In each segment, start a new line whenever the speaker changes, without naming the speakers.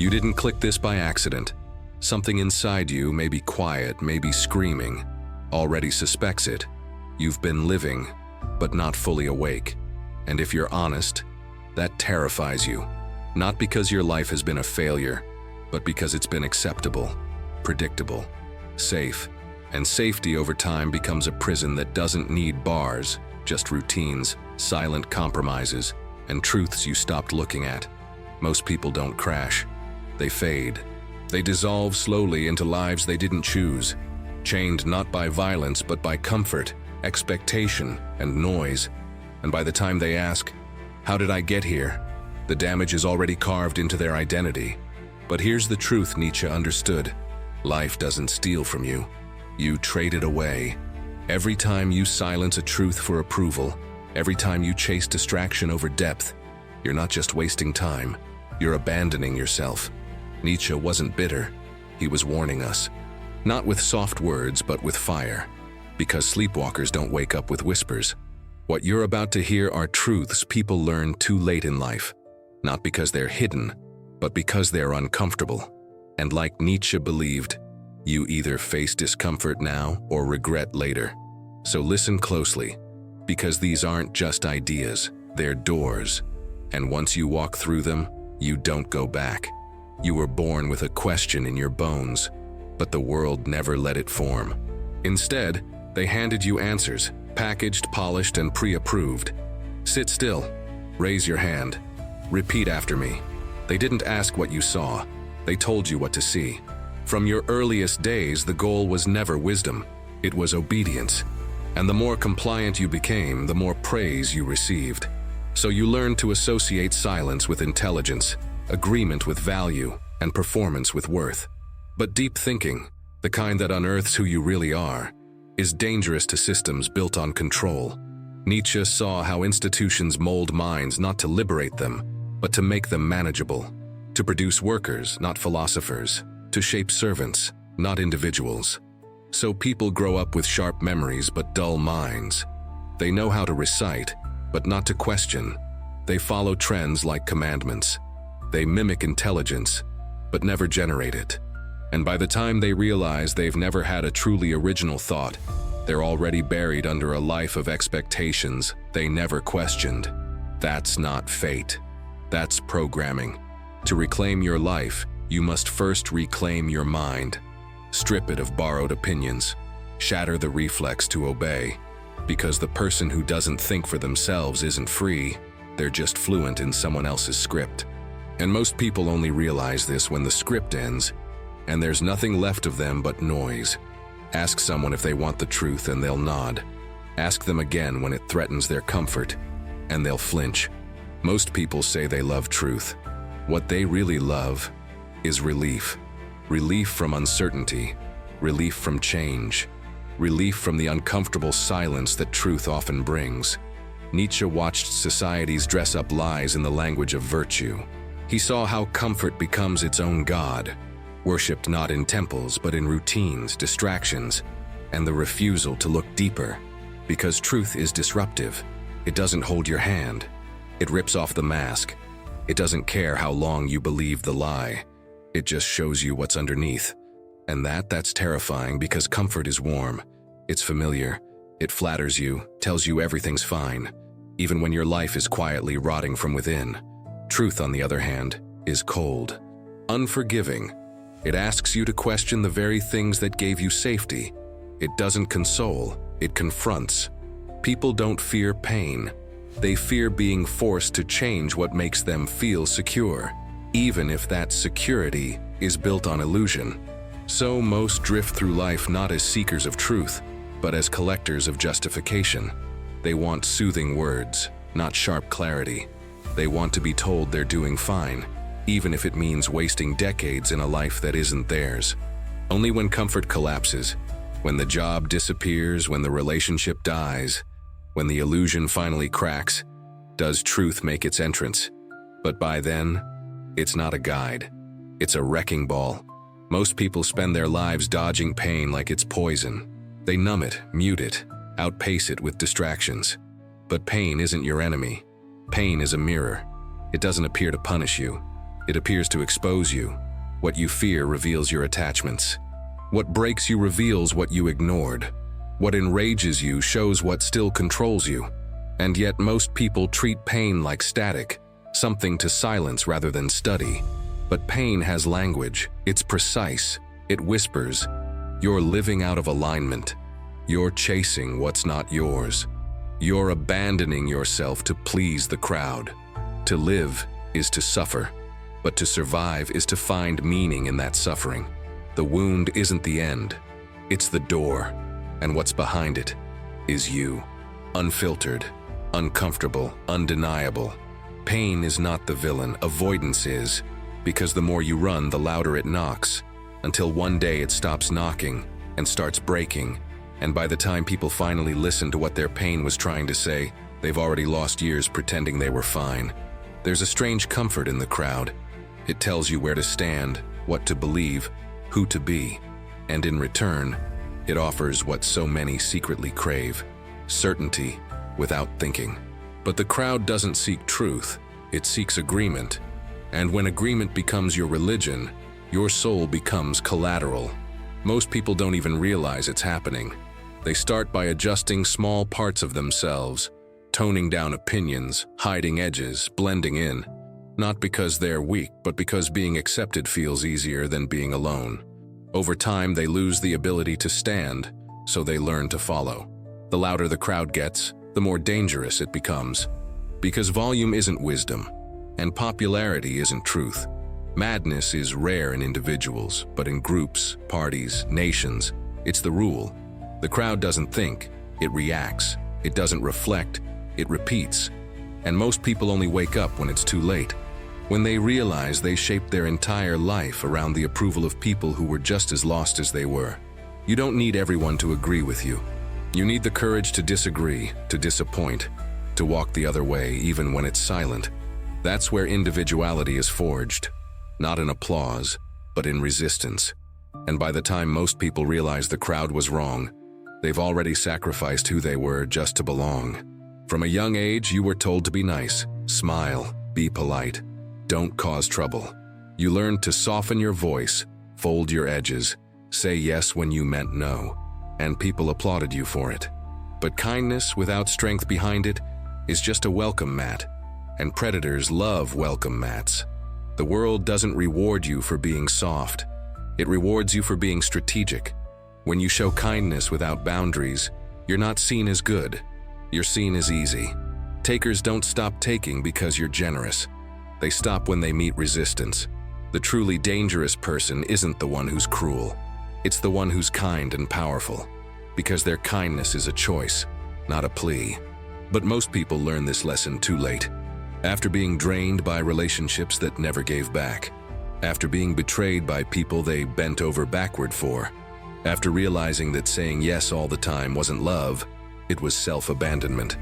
You didn't click this by accident. Something inside you, maybe quiet, maybe screaming, already suspects it. You've been living, but not fully awake. And if you're honest, that terrifies you. Not because your life has been a failure, but because it's been acceptable, predictable, safe. And safety over time becomes a prison that doesn't need bars, just routines, silent compromises, and truths you stopped looking at. Most people don't crash. They fade. They dissolve slowly into lives they didn't choose, chained not by violence but by comfort, expectation, and noise. And by the time they ask, "How did I get here?" the damage is already carved into their identity. But here's the truth Nietzsche understood. Life doesn't steal from you. You trade it away. Every time you silence a truth for approval, every time you chase distraction over depth, you're not just wasting time, you're abandoning yourself. Nietzsche wasn't bitter. He was warning us. Not with soft words, but with fire. Because sleepwalkers don't wake up with whispers. What you're about to hear are truths people learn too late in life. Not because they're hidden, but because they're uncomfortable. And like Nietzsche believed, you either face discomfort now or regret later. So listen closely, because these aren't just ideas, they're doors. And once you walk through them, you don't go back. You were born with a question in your bones, but the world never let it form. Instead, they handed you answers, packaged, polished, and pre-approved. Sit still. Raise your hand. Repeat after me. They didn't ask what you saw. They told you what to see. From your earliest days, the goal was never wisdom. It was obedience. And the more compliant you became, the more praise you received. So you learned to associate silence with intelligence, agreement with value, and performance with worth. But deep thinking, the kind that unearths who you really are, is dangerous to systems built on control. Nietzsche saw how institutions mold minds not to liberate them, but to make them manageable, to produce workers, not philosophers, to shape servants, not individuals. So people grow up with sharp memories but dull minds. They know how to recite, but not to question. They follow trends like commandments. They mimic intelligence, but never generate it. And by the time they realize they've never had a truly original thought, they're already buried under a life of expectations they never questioned. That's not fate. That's programming. To reclaim your life, you must first reclaim your mind. Strip it of borrowed opinions. Shatter the reflex to obey. Because the person who doesn't think for themselves isn't free, they're just fluent in someone else's script. And most people only realize this when the script ends, and there's nothing left of them but noise. Ask someone if they want the truth and they'll nod. Ask them again when it threatens their comfort, and they'll flinch. Most people say they love truth. What they really love is relief. Relief from uncertainty, relief from change, relief from the uncomfortable silence that truth often brings. Nietzsche watched societies dress up lies in the language of virtue. He saw how comfort becomes its own god, worshipped not in temples but in routines, distractions, and the refusal to look deeper. Because truth is disruptive. It doesn't hold your hand. It rips off the mask. It doesn't care how long you believe the lie. It just shows you what's underneath. And that's terrifying because comfort is warm. It's familiar. It flatters you, tells you everything's fine, even when your life is quietly rotting from within. Truth, on the other hand, is cold, unforgiving. It asks you to question the very things that gave you safety. It doesn't console, it confronts. People don't fear pain. They fear being forced to change what makes them feel secure, even if that security is built on illusion. So most drift through life not as seekers of truth, but as collectors of justification. They want soothing words, not sharp clarity. They want to be told they're doing fine, even if it means wasting decades in a life that isn't theirs. Only when comfort collapses, when the job disappears, when the relationship dies, when the illusion finally cracks, does truth make its entrance. But by then, it's not a guide. It's a wrecking ball. Most people spend their lives dodging pain like it's poison. They numb it, mute it, outpace it with distractions. But pain isn't your enemy. Pain is a mirror. It doesn't appear to punish you. It appears to expose you. What you fear reveals your attachments. What breaks you reveals what you ignored. What enrages you shows what still controls you. And yet most people treat pain like static, something to silence rather than study. But pain has language. It's precise. It whispers. You're living out of alignment. You're chasing what's not yours. You're abandoning yourself to please the crowd. To live is to suffer, but to survive is to find meaning in that suffering. The wound isn't the end. It's the door, and what's behind it is you. Unfiltered, uncomfortable, undeniable. Pain is not the villain, avoidance is, because the more you run, the louder it knocks, until one day it stops knocking and starts breaking, and by the time people finally listen to what their pain was trying to say, they've already lost years pretending they were fine. There's a strange comfort in the crowd. It tells you where to stand, what to believe, who to be, and in return, it offers what so many secretly crave: certainty without thinking. But the crowd doesn't seek truth, it seeks agreement. And when agreement becomes your religion, your soul becomes collateral. Most people don't even realize it's happening. They start by adjusting small parts of themselves, toning down opinions, hiding edges, blending in. Not because they're weak, but because being accepted feels easier than being alone. Over time, they lose the ability to stand, so they learn to follow. The louder the crowd gets, the more dangerous it becomes. Because volume isn't wisdom, and popularity isn't truth. Madness is rare in individuals, but in groups, parties, nations, it's the rule. The crowd doesn't think, it reacts. It doesn't reflect, it repeats. And most people only wake up when it's too late. When they realize they shaped their entire life around the approval of people who were just as lost as they were. You don't need everyone to agree with you. You need the courage to disagree, to disappoint, to walk the other way even when it's silent. That's where individuality is forged. Not in applause, but in resistance. And by the time most people realize the crowd was wrong, they've already sacrificed who they were just to belong. From a young age, you were told to be nice, smile, be polite, don't cause trouble. You learned to soften your voice, fold your edges, say yes when you meant no, and people applauded you for it. But kindness without strength behind it is just a welcome mat, and predators love welcome mats. The world doesn't reward you for being soft. It rewards you for being strategic. When you show kindness without boundaries, you're not seen as good. You're seen as easy. Takers don't stop taking because you're generous. They stop when they meet resistance. The truly dangerous person isn't the one who's cruel. It's the one who's kind and powerful, because their kindness is a choice, not a plea. But most people learn this lesson too late. After being drained by relationships that never gave back. After being betrayed by people they bent over backward for. After realizing that saying yes all the time wasn't love, it was self-abandonment.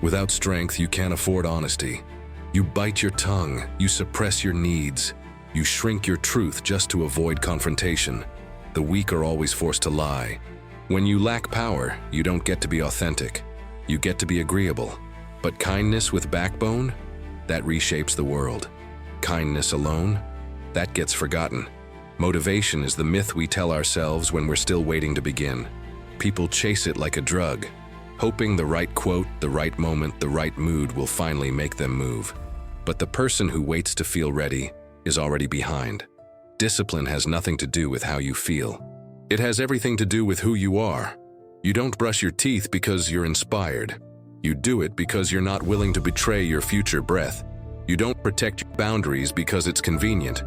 Without strength, you can't afford honesty. You bite your tongue, you suppress your needs, you shrink your truth just to avoid confrontation. The weak are always forced to lie. When you lack power, you don't get to be authentic. You get to be agreeable. But kindness with backbone? That reshapes the world. Kindness alone? That gets forgotten. Motivation is the myth we tell ourselves when we're still waiting to begin. People chase it like a drug, hoping the right quote, the right moment, the right mood will finally make them move. But the person who waits to feel ready is already behind. Discipline has nothing to do with how you feel. It has everything to do with who you are. You don't brush your teeth because you're inspired. You do it because you're not willing to betray your future breath. You don't protect your boundaries because it's convenient.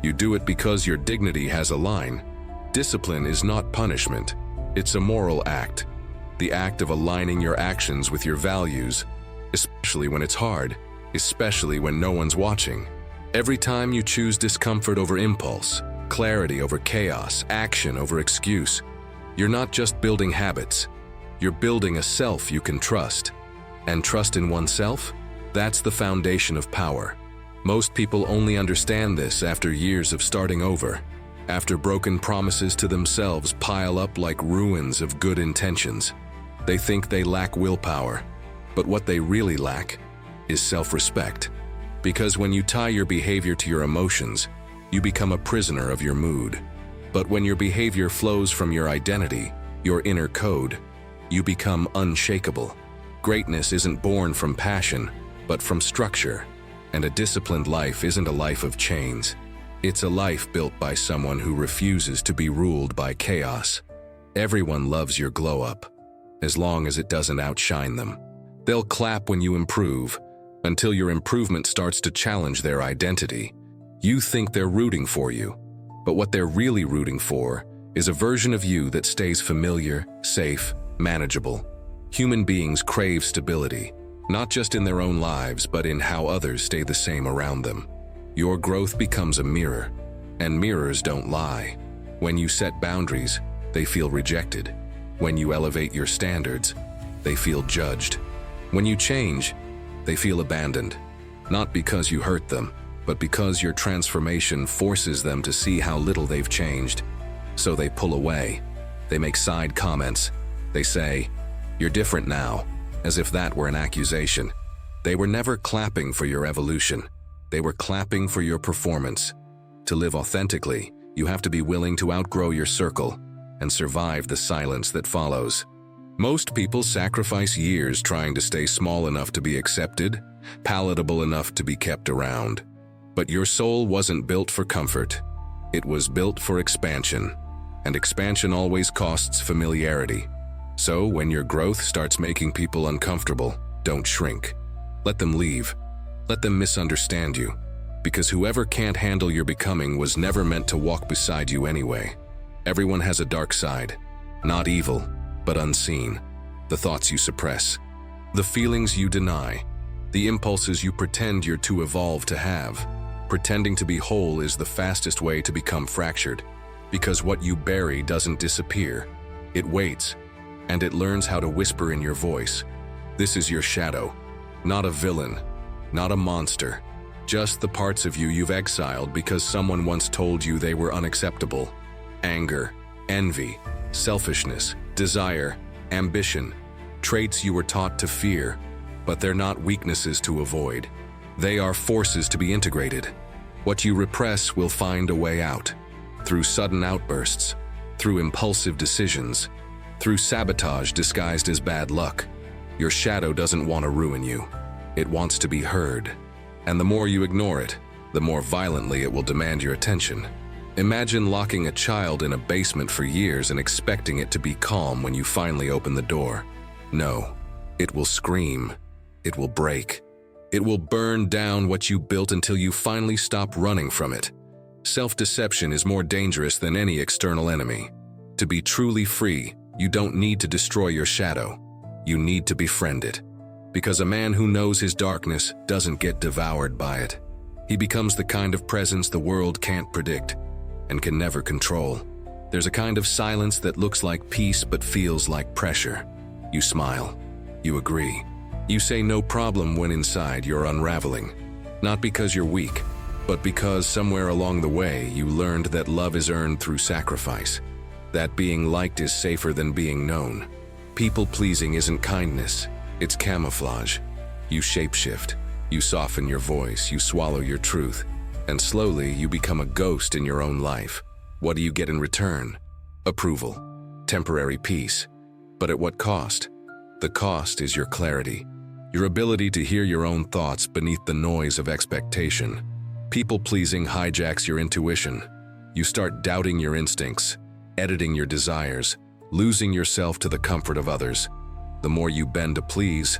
You do it because your dignity has a line. Discipline is not punishment. It's a moral act. The act of aligning your actions with your values, especially when it's hard, especially when no one's watching. Every time you choose discomfort over impulse, clarity over chaos, action over excuse, you're not just building habits. You're building a self you can trust. And trust in oneself? That's the foundation of power. Most people only understand this after years of starting over, after broken promises to themselves pile up like ruins of good intentions. They think they lack willpower, but what they really lack is self-respect. Because when you tie your behavior to your emotions, you become a prisoner of your mood. But when your behavior flows from your identity, your inner code, you become unshakable. Greatness isn't born from passion, but from structure. And a disciplined life isn't a life of chains. It's a life built by someone who refuses to be ruled by chaos. Everyone loves your glow-up, as long as it doesn't outshine them. They'll clap when you improve, until your improvement starts to challenge their identity. You think they're rooting for you, but what they're really rooting for is a version of you that stays familiar, safe, manageable. Human beings crave stability, not just in their own lives, but in how others stay the same around them. Your growth becomes a mirror, and mirrors don't lie. When you set boundaries, they feel rejected. When you elevate your standards, they feel judged. When you change, they feel abandoned. Not because you hurt them, but because your transformation forces them to see how little they've changed. So they pull away. They make side comments. They say, "You're different now," as if that were an accusation. They were never clapping for your evolution. They were clapping for your performance. To live authentically, you have to be willing to outgrow your circle and survive the silence that follows. Most people sacrifice years trying to stay small enough to be accepted, palatable enough to be kept around. But your soul wasn't built for comfort. It was built for expansion, and expansion always costs familiarity. So when your growth starts making people uncomfortable, don't shrink. Let them leave. Let them misunderstand you, because whoever can't handle your becoming was never meant to walk beside you anyway. Everyone has a dark side, not evil, but unseen. The thoughts you suppress, the feelings you deny, the impulses you pretend you're too evolved to have. Pretending to be whole is the fastest way to become fractured, because what you bury doesn't disappear. It waits, and it learns how to whisper in your voice. This is your shadow, not a villain, not a monster, just the parts of you you've exiled because someone once told you they were unacceptable. Anger, envy, selfishness, desire, ambition, traits you were taught to fear, but they're not weaknesses to avoid. They are forces to be integrated. What you repress will find a way out, through sudden outbursts, through impulsive decisions, through sabotage disguised as bad luck. Your shadow doesn't want to ruin you. It wants to be heard. And the more you ignore it, the more violently it will demand your attention. Imagine locking a child in a basement for years and expecting it to be calm when you finally open the door. No, it will scream. It will break. It will burn down what you built until you finally stop running from it. Self-deception is more dangerous than any external enemy. To be truly free, you don't need to destroy your shadow. You need to befriend it. Because a man who knows his darkness doesn't get devoured by it. He becomes the kind of presence the world can't predict and can never control. There's a kind of silence that looks like peace but feels like pressure. You smile. You agree. You say no problem when inside you're unraveling. Not because you're weak, but because somewhere along the way you learned that love is earned through sacrifice. That being liked is safer than being known. People-pleasing isn't kindness. It's camouflage. You shapeshift. You soften your voice. You swallow your truth. And slowly you become a ghost in your own life. What do you get in return? Approval. Temporary peace. But at what cost? The cost is your clarity. Your ability to hear your own thoughts beneath the noise of expectation. People-pleasing hijacks your intuition. You start doubting your instincts, editing your desires, losing yourself to the comfort of others. The more you bend to please,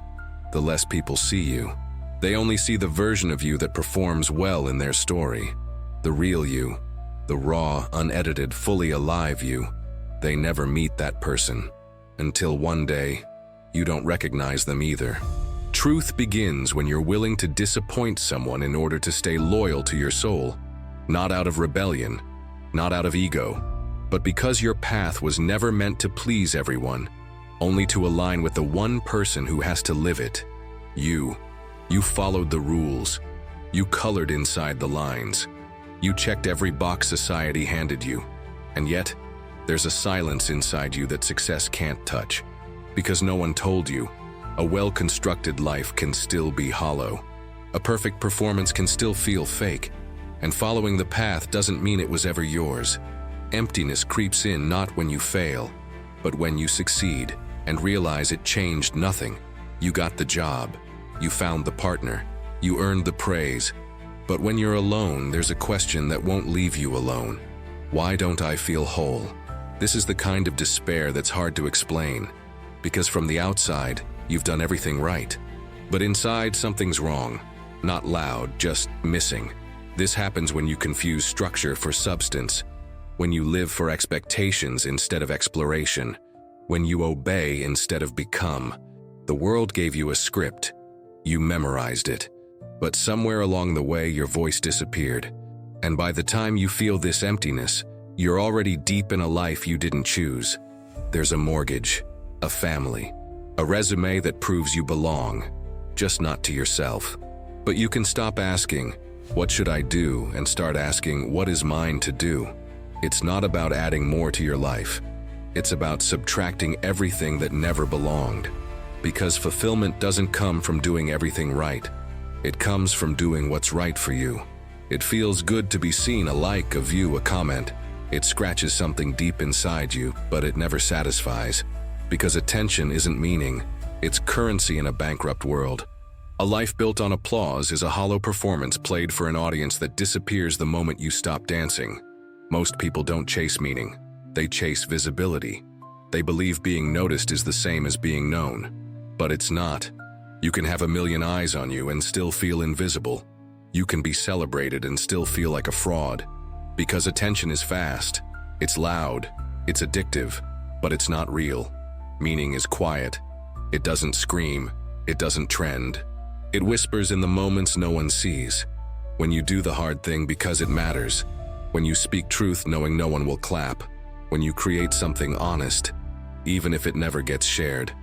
the less people see you. They only see the version of you that performs well in their story. The real you, the raw, unedited, fully alive you. They never meet that person. Until one day, you don't recognize them either. Truth begins when you're willing to disappoint someone in order to stay loyal to your soul. Not out of rebellion, not out of ego, but because your path was never meant to please everyone, only to align with the one person who has to live it. You. You followed the rules. You colored inside the lines. You checked every box society handed you. And yet, there's a silence inside you that success can't touch. Because no one told you, a well-constructed life can still be hollow. A perfect performance can still feel fake, and following the path doesn't mean it was ever yours. Emptiness creeps in not when you fail, but when you succeed and realize it changed nothing. You got the job, you found the partner, you earned the praise. But when you're alone, there's a question that won't leave you alone. Why don't I feel whole? This is the kind of despair that's hard to explain, because from the outside, you've done everything right. But inside, something's wrong. Not loud, just missing. This happens when you confuse structure for substance, when you live for expectations instead of exploration, when you obey instead of become. The world gave you a script. You memorized it. But somewhere along the way, your voice disappeared. And by the time you feel this emptiness, you're already deep in a life you didn't choose. There's a mortgage, a family, a resume that proves you belong, just not to yourself. But you can stop asking, "What should I do?" and start asking, "What is mine to do?" It's not about adding more to your life. It's about subtracting everything that never belonged. Because fulfillment doesn't come from doing everything right. It comes from doing what's right for you. It feels good to be seen, a like, a view, a comment. It scratches something deep inside you, but it never satisfies. Because attention isn't meaning, it's currency in a bankrupt world. A life built on applause is a hollow performance played for an audience that disappears the moment you stop dancing. Most people don't chase meaning. They chase visibility. They believe being noticed is the same as being known. But it's not. You can have a million eyes on you and still feel invisible. You can be celebrated and still feel like a fraud. Because attention is fast, it's loud, it's addictive, but it's not real. Meaning is quiet. It doesn't scream. It doesn't trend. It whispers in the moments no one sees. When you do the hard thing because it matters. When you speak truth knowing no one will clap. When you create something honest, even if it never gets shared.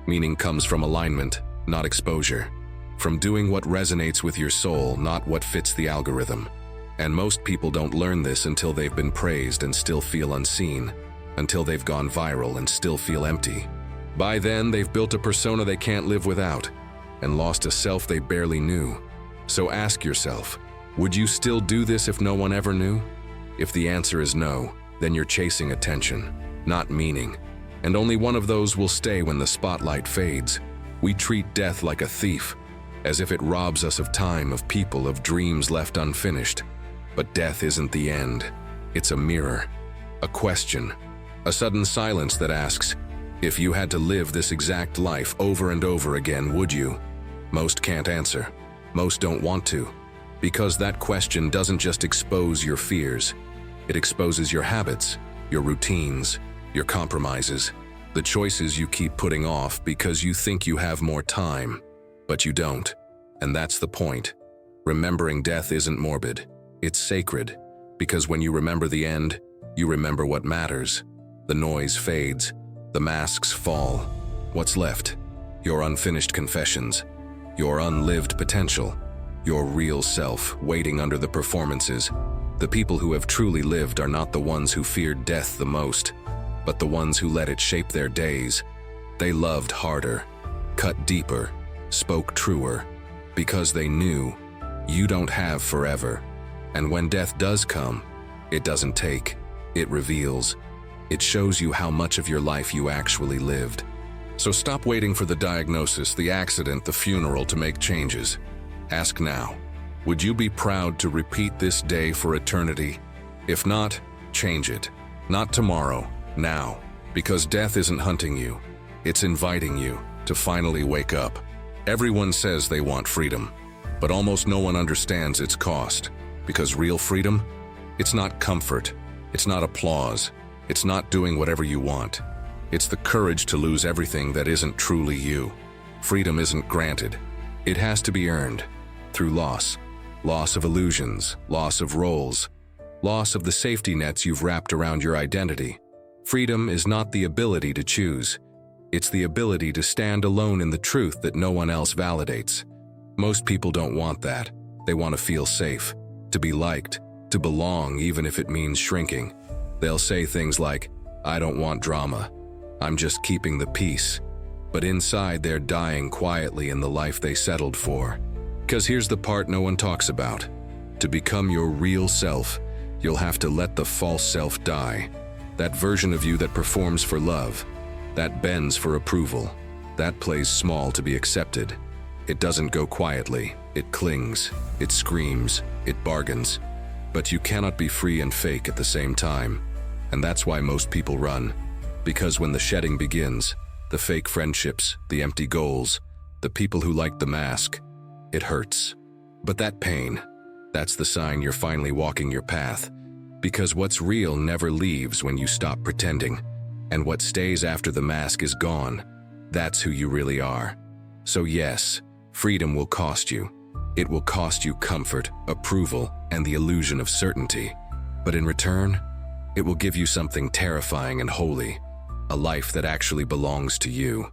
Meaning comes from alignment, not exposure. From doing what resonates with your soul, not what fits the algorithm. And most people don't learn this until they've been praised and still feel unseen. Until they've gone viral and still feel empty. By then, they've built a persona they can't live without, and lost a self they barely knew. So ask yourself, would you still do this if no one ever knew? If the answer is no, then you're chasing attention, not meaning. And only one of those will stay when the spotlight fades. We treat death like a thief, as if it robs us of time, of people, of dreams left unfinished. But death isn't the end. It's a mirror, a question, a sudden silence that asks, if you had to live this exact life over and over again, would you? Most can't answer. Most don't want to. Because that question doesn't just expose your fears. It exposes your habits, your routines, your compromises, the choices you keep putting off because you think you have more time, but you don't. And that's the point. Remembering death isn't morbid. It's sacred. Because when you remember the end, you remember what matters. The noise fades. The masks fall. What's left? Your unfinished confessions. Your unlived potential. Your real self waiting under the performances. The people who have truly lived are not the ones who feared death the most, but the ones who let it shape their days. They loved harder, cut deeper, spoke truer, because they knew you don't have forever. And when death does come, it doesn't take, it reveals. It shows you how much of your life you actually lived. So stop waiting for the diagnosis, the accident, the funeral to make changes. Ask now, would you be proud to repeat this day for eternity? If not, change it. Not tomorrow, now. Because death isn't hunting you. It's inviting you to finally wake up. Everyone says they want freedom, but almost no one understands its cost. Because real freedom, it's not comfort. It's not applause. It's not doing whatever you want. It's the courage to lose everything that isn't truly you. Freedom isn't granted. It has to be earned through loss. Loss of illusions, loss of roles, loss of the safety nets you've wrapped around your identity. Freedom is not the ability to choose. It's the ability to stand alone in the truth that no one else validates. Most people don't want that. They want to feel safe, to be liked, to belong even if it means shrinking. They'll say things like, I don't want drama. I'm just keeping the peace. But inside they're dying quietly in the life they settled for. Because here's the part no one talks about. To become your real self, you'll have to let the false self die. That version of you that performs for love, that bends for approval, that plays small to be accepted. It doesn't go quietly, it clings, it screams, it bargains. But you cannot be free and fake at the same time. And that's why most people run. Because when the shedding begins, the fake friendships, the empty goals, the people who like the mask, it hurts. But that pain, that's the sign you're finally walking your path. Because what's real never leaves when you stop pretending. And what stays after the mask is gone, that's who you really are. So yes, freedom will cost you. It will cost you comfort, approval, and the illusion of certainty. But in return, it will give you something terrifying and holy, a life that actually belongs to you.